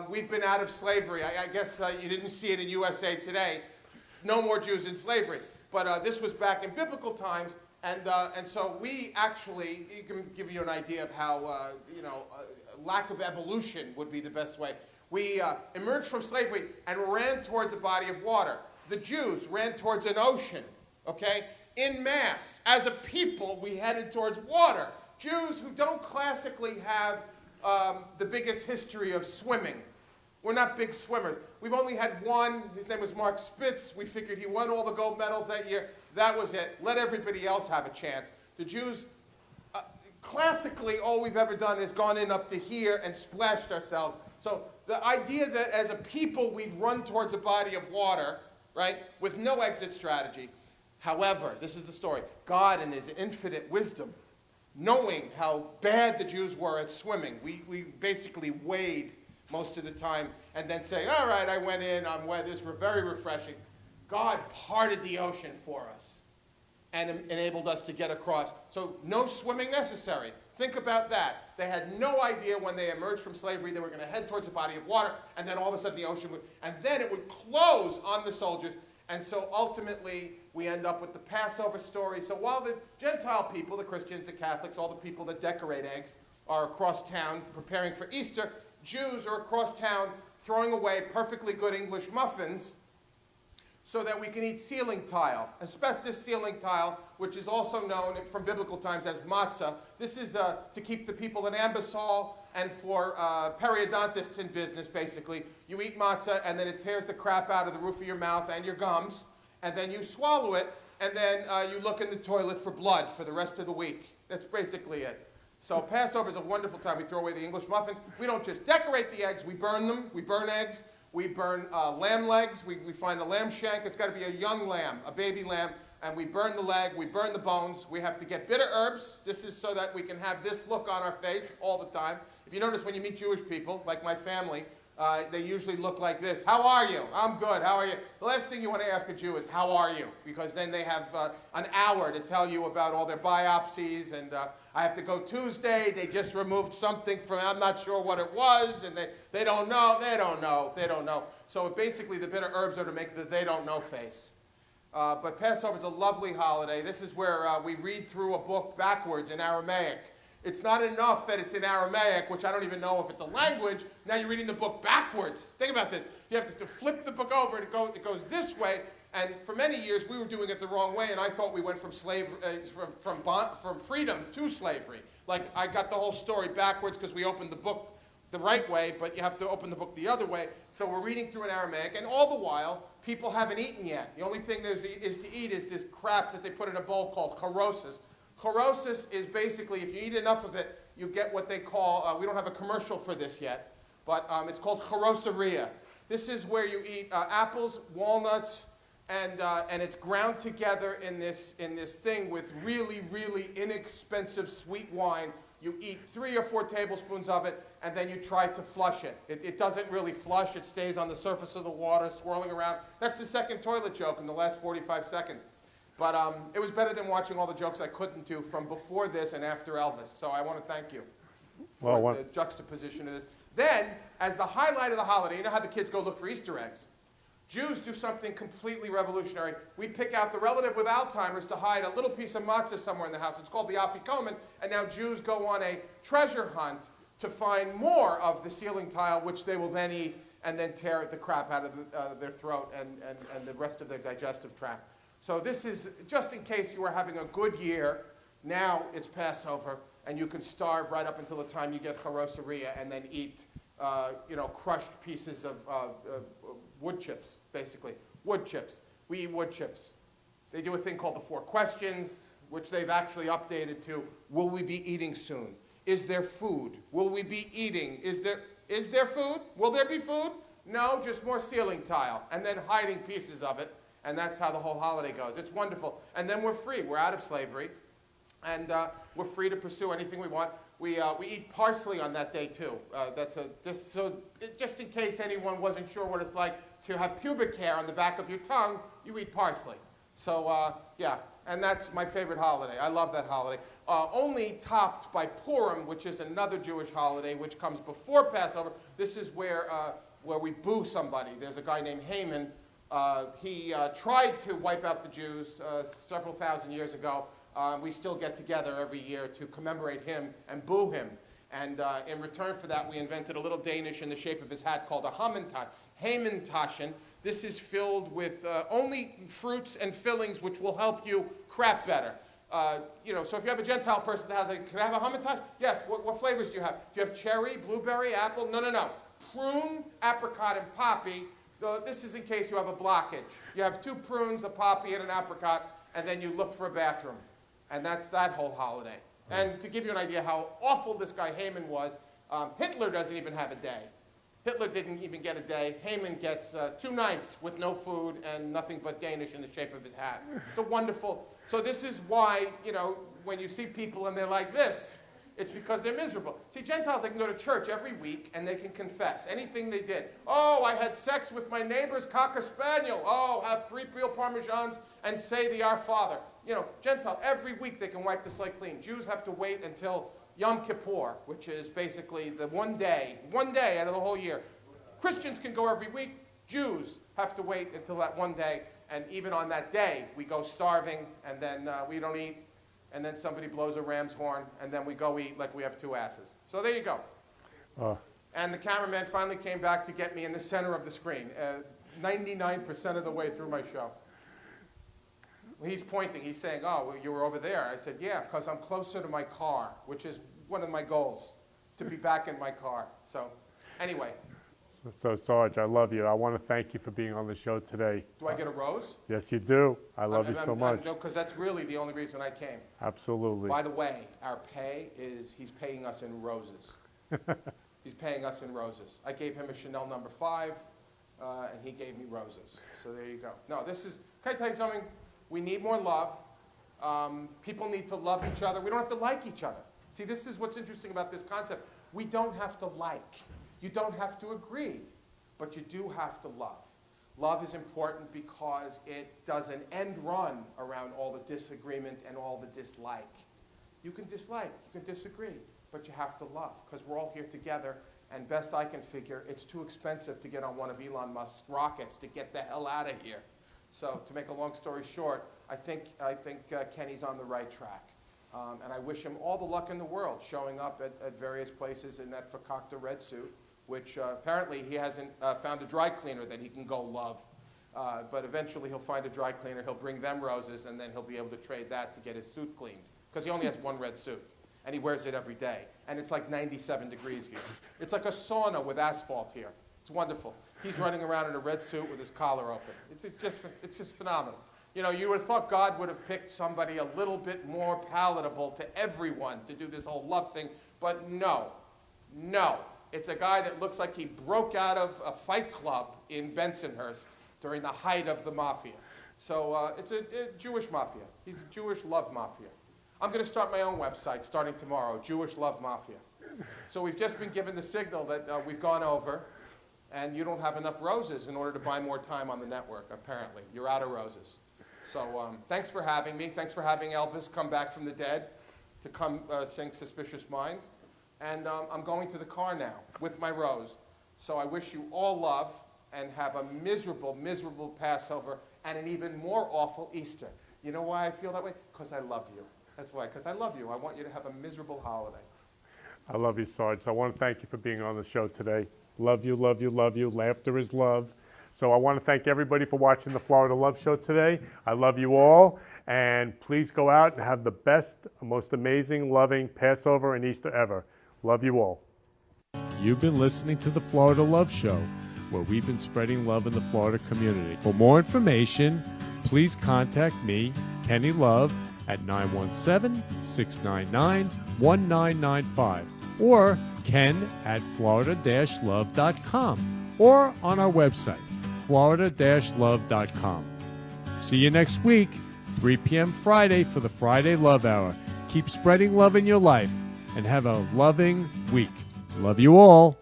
we've been out of slavery. I guess you didn't see it in USA Today. No more Jews in slavery. But this was back in biblical times, and so we actually, you can give you an idea of how, lack of evolution would be the best way. We emerged from slavery and ran towards a body of water. The Jews ran towards an ocean, okay? In mass. As a people, we headed towards water. Jews who don't classically have the biggest history of swimming. We're not big swimmers. We've only had one. His name was Mark Spitz. We figured he won all the gold medals that year. That was it. Let everybody else have a chance. The Jews, classically, all we've ever done is gone in up to here and splashed ourselves. So the idea that as a people we'd run towards a body of water, right, with no exit strategy. However, this is the story. God in his infinite wisdom, knowing how bad the Jews were at swimming, we basically wade most of the time and then say, all right, I went in, I'm wet, this was very refreshing. God parted the ocean for us and enabled us to get across. So no swimming necessary. Think about that. They had no idea when they emerged from slavery they were going to head towards a body of water, and then all of a sudden the ocean would, and then it would close on the soldiers. And so ultimately we end up with the Passover story. So while the Gentile people, the Christians, the Catholics, all the people that decorate eggs are across town preparing for Easter, Jews are across town throwing away perfectly good English muffins so that we can eat ceiling tile, asbestos ceiling tile, which is also known from biblical times as matzah. This is to keep the people in Ambassador and for periodontists in business, basically. You eat matzah, and then it tears the crap out of the roof of your mouth and your gums, and then you swallow it, and then you look in the toilet for blood for the rest of the week. That's basically it. So Passover is a wonderful time. We throw away the English muffins. We don't just decorate the eggs, we burn them. We burn eggs. We burn lamb legs. We find a lamb shank. It's got to be a young lamb, a baby lamb, and we burn the leg. We burn the bones. We have to get bitter herbs. This is so that we can have this look on our face all the time. If you notice when you meet Jewish people, like my family, they usually look like this. How are you? I'm good. How are you? The last thing you want to ask a Jew is, how are you? Because then they have an hour to tell you about all their biopsies, and I have to go Tuesday. They just removed something from, I'm not sure what it was, and they don't know, they don't know, they don't know. So basically the bitter herbs are to make the they don't know face. But Passover is a lovely holiday. This is where we read through a book backwards in Aramaic. It's not enough that it's in Aramaic, which I don't even know if it's a language. Now you're reading the book backwards. Think about this. You have to flip the book over, and it goes this way. And for many years, we were doing it the wrong way, and I thought we went from freedom to slavery. Like, I got the whole story backwards because we opened the book the right way, but you have to open the book the other way. So we're reading through in Aramaic, and all the while, people haven't eaten yet. The only thing there is to eat is this crap that they put in a bowl called charosis. Charosis is basically, if you eat enough of it, you get what they call, we don't have a commercial for this yet, but it's called charoseria. This is where you eat apples, walnuts, and it's ground together in this thing with really, really inexpensive sweet wine. You eat 3 or 4 tablespoons of it, and then you try to flush it. It doesn't really flush. It stays on the surface of the water, swirling around. That's the second toilet joke in the last 45 seconds. But it was better than watching all the jokes I couldn't do from before this and after Elvis. So I want to thank you for the juxtaposition of this. Then, as the highlight of the holiday, you know how the kids go look for Easter eggs? Jews do something completely revolutionary. We pick out the relative with Alzheimer's to hide a little piece of matzah somewhere in the house. It's called the afikomen, and now Jews go on a treasure hunt to find more of the ceiling tile, which they will then eat and then tear the crap out of their throat and the rest of their digestive tract. So this is, just in case you were having a good year, now it's Passover, and you can starve right up until the time you get charoseria and then eat crushed pieces of wood chips, basically. Wood chips. We eat wood chips. They do a thing called the 4 questions, which they've actually updated to, will we be eating soon? Is there food? Will we be eating? Is there food? Will there be food? No, just more ceiling tile, and then hiding pieces of it. And that's how the whole holiday goes. It's wonderful. And then we're free. We're out of slavery. And we're free to pursue anything we want. We eat parsley on that day, too. Just in case anyone wasn't sure what it's like to have pubic hair on the back of your tongue, you eat parsley. So, yeah, and that's my favorite holiday. I love that holiday. Only topped by Purim, which is another Jewish holiday, which comes before Passover. This is where we boo somebody. There's a guy named Haman. He tried to wipe out the Jews several thousand years ago. We still get together every year to commemorate him and boo him. And in return for that, we invented a little Danish in the shape of his hat called a Hamantaschen. This is filled with only fruits and fillings which will help you crap better. So if you have a Gentile person that has can I have a Hamantaschen? Yes. What flavors do you have? Do you have cherry, blueberry, apple? No. Prune, apricot, and poppy. This is in case you have a blockage. You have 2 prunes, a poppy, and an apricot, and then you look for a bathroom. And that's that whole holiday. And to give you an idea how awful this guy Haman was, Hitler doesn't even have a day. Hitler didn't even get a day. Haman gets 2 nights with no food and nothing but Danish in the shape of his hat. It's a wonderful. So this is why, when you see people and they're like this, it's because they're miserable. See, Gentiles, they can go to church every week and they can confess anything they did. Oh, I had sex with my neighbor's cocker spaniel. Oh, have 3 real parmesans and say the Our Father. Gentile, every week they can wipe the slate clean. Jews have to wait until Yom Kippur, which is basically the one day out of the whole year. Christians can go every week. Jews have to wait until that one day. And even on that day, we go starving, and then we don't eat. And then somebody blows a ram's horn, and then we go eat like we have 2 asses. So there you go. And the cameraman finally came back to get me in the center of the screen, 99% of the way through my show. He's pointing. He's saying, oh, well, you were over there. I said, yeah, because I'm closer to my car, which is one of my goals, to be back in my car. So anyway. So Sarge, I love you. I want to thank you for being on the show today. Do I get a rose? Yes, you do. I love you so much. No, because that's really the only reason I came. Absolutely. By the way, our pay is he's paying us in roses. He's paying us in roses. I gave him a Chanel number 5, and he gave me roses. So there you go. No, can I tell you something? We need more love. People need to love each other. We don't have to like each other. See, this is what's interesting about this concept. We don't have to like. You don't have to agree, but you do have to love. Love is important because it does an end run around all the disagreement and all the dislike. You can dislike, you can disagree, but you have to love because we're all here together, and best I can figure, it's too expensive to get on one of Elon Musk's rockets to get the hell out of here. So to make a long story short, I think Kenny's on the right track. And I wish him all the luck in the world showing up at various places in that fakakta red suit, which apparently he hasn't found a dry cleaner that he can go love. But eventually he'll find a dry cleaner, he'll bring them roses, and then he'll be able to trade that to get his suit cleaned. Because he only has 1 red suit, and he wears it every day. And it's like 97 degrees here. It's like a sauna with asphalt here. It's wonderful. He's running around in a red suit with his collar open. It's just phenomenal. You would have thought God would have picked somebody a little bit more palatable to everyone to do this whole love thing, but no. It's a guy that looks like he broke out of a fight club in Bensonhurst during the height of the mafia. So it's a Jewish mafia. He's a Jewish love mafia. I'm going to start my own website starting tomorrow, Jewish Love Mafia. So we've just been given the signal that we've gone over, and you don't have enough roses in order to buy more time on the network, apparently. You're out of roses. So thanks for having me. Thanks for having Elvis come back from the dead to come sing Suspicious Minds. And I'm going to the car now with my rose. So I wish you all love and have a miserable, miserable Passover and an even more awful Easter. You know why I feel that way? Because I love you. That's why, because I love you. I want you to have a miserable holiday. I love you, Sarge. I want to thank you for being on the show today. Love you, love you, love you. Laughter is love. So I want to thank everybody for watching the Florida Love Show today. I love you all. And please go out and have the best, most amazing, loving Passover and Easter ever. Love you all. You've been listening to the Florida Love Show, where we've been spreading love in the Florida community. For more information, please contact me, Kenny Love, at 917-699-1995 or ken@florida-love.com or on our website, florida-love.com. See you next week, 3 p.m. Friday for the Friday Love Hour. Keep spreading love in your life and have a loving week. Love you all.